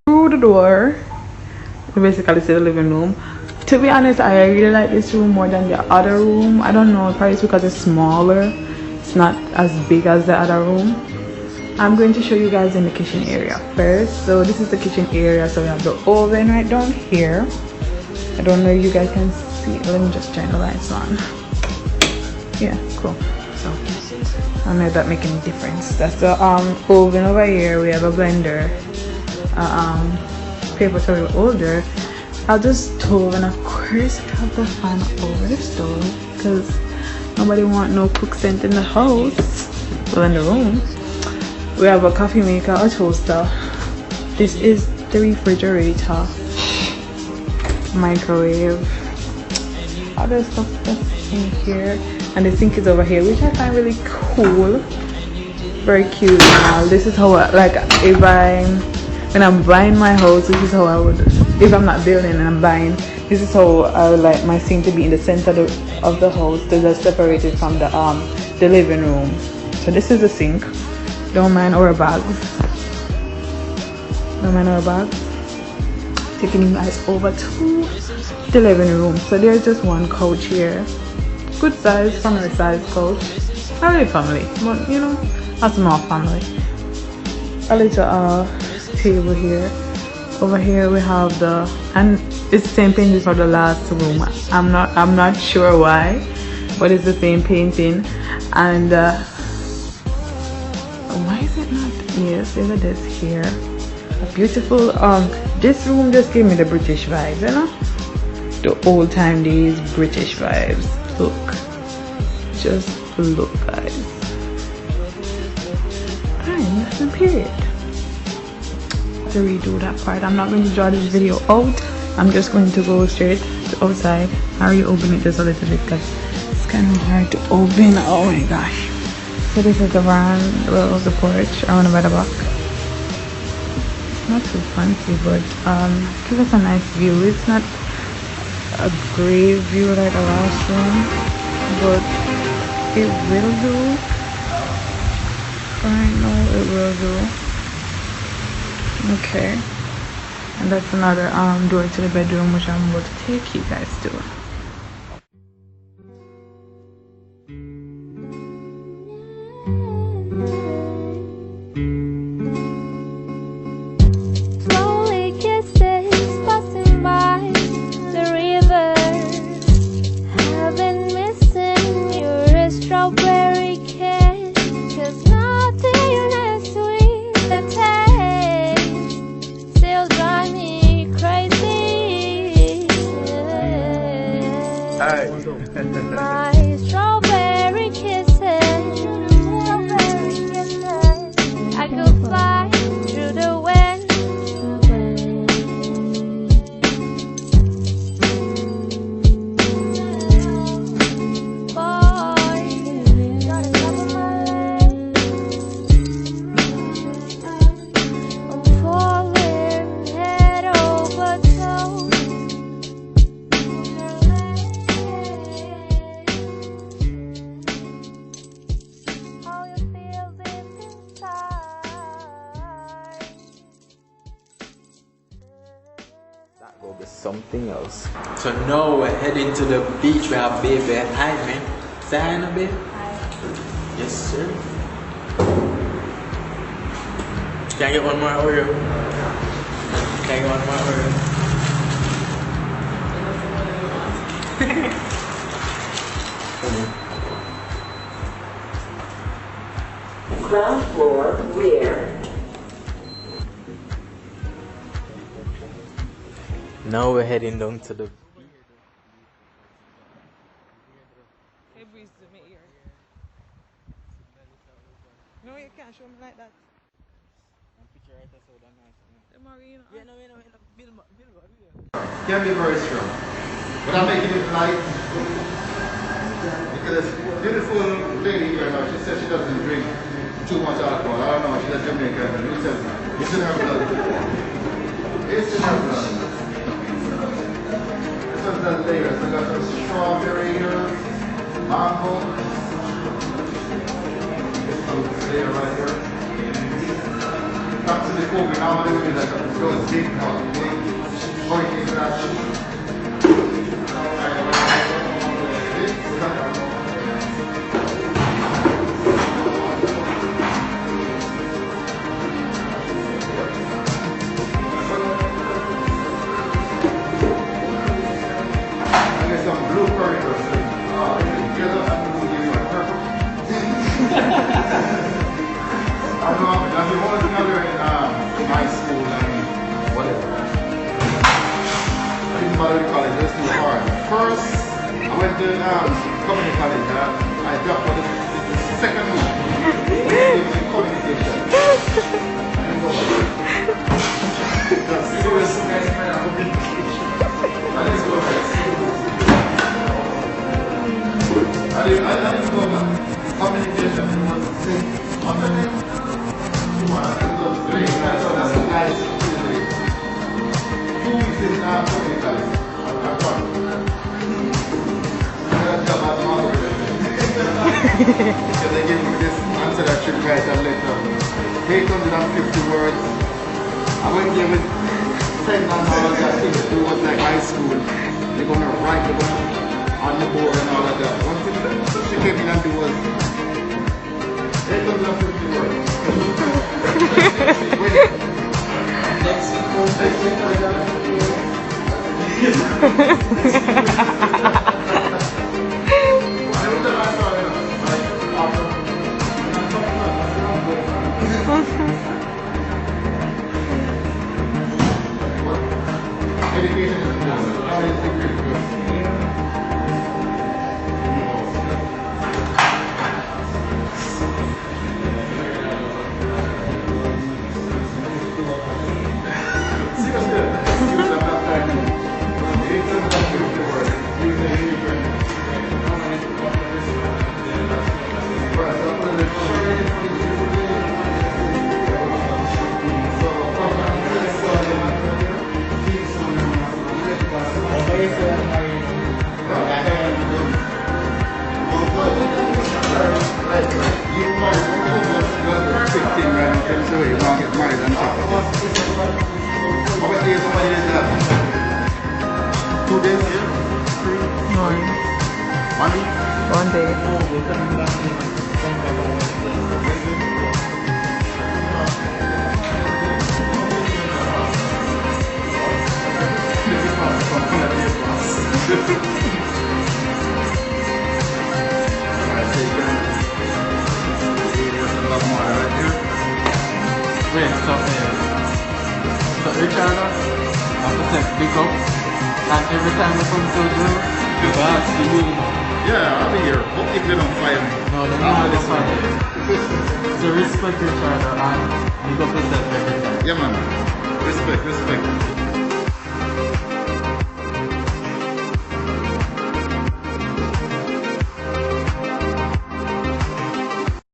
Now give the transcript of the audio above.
through the door, you basically see the living room. To be honest, I really like this room more than the other room. I don't know, probably it's because it's smaller. It's not as big as the other room. I'm going to show you guys in the kitchen area first. So this is the kitchen area. So we have the oven right down here. I don't know if you guys can see. Let me just turn the lights on. Yeah, cool. So I don't know if that makes any difference. That's the oven over here. We have a blender, paper towel holder. I'll just stove, and of course I have the fan over the stove because nobody want no cook scent in the house. Well, in the room. We have a coffee maker, a toaster. This is the refrigerator, microwave, other stuff that's in here, and the sink is over here, which I find really cool, very cute. This is how I, like, when I'm buying my house, this is how I would, if I'm not building and I'm buying, this is how I would like my sink to be in the center of the house, so that's separated from the living room. So this is the sink. Don't mind our bags. Don't mind our bags. Taking you guys over to the living room. So there's just one couch here. Good size, family size couch. Not really family, but you know, a small family. A little table here. Over here we have and it's the same painting for the last room. I'm not sure why, but it's the same painting. And why is it not? Yes, look at this here. A beautiful this room just gave me the British vibes, you know, the old time days British vibes. Look, just look, guys. That's the period. To redo that part, I'm not going to draw this video out. I'm just going to go straight to outside. How are you opening it just a little bit because it's kind of hard to open. Oh my gosh. So this is the veranda, well, the porch around by the back. Not too fancy, but give us a nice view. It's not a great view like the last one, but it will do. Right now, it will do. Okay, and that's another door to the bedroom, which I'm about to take you guys to. My strawberry kisses, I could fly through the wind. Boy, got a top of my leg. I'm falling head over toes. That will be something else. So now we're heading to the beach. We have baby. Hi, man. Say hi, no, babe. Hi. Yes, sir. Can I get one more Oreo? Can I get one more Oreo? Ground floor, rear. Now we're heading down to the. It breathes to my ear. No, you can't show me like that. The marina. Yeah, no. Can be very strong, but I'm making it light because beautiful lady here now, she says she doesn't drink too much alcohol. I don't know, she's a Jamaican. It's in her blood. It's in her blood. This one's the layers. I got some strawberry here, mango. This one's layer right here. Back to the COVID, now they do like those big hurricanes and that. Blue corridors. I know, that's the only thing I learned in high school and whatever. I didn't bother with college, that's too hard. First, I went to community college. I dropped for the second week in communication. I didn't go back. That's serious. I didn't go back. I didn't go back. Communication was the same. That's a nice 2 weeks in community college. I got job at Margaret. Because they gave me this answer that should write a letter. 850 words. I went there with 10 and all of that things to do was like high school. They're going to write, they're going to on the board and all of that. One thing that she came in and do was 850 words. Wait. Next week, education is important. One day. Wait, stop there. So Richard, I have to take big up, and every time I come to the room, you ask the you know. Yeah, I'll be here. Hope if they don't fire me. No, they're not going to fire you. So respect each other and big up yourself every time. Yeah, man. Respect.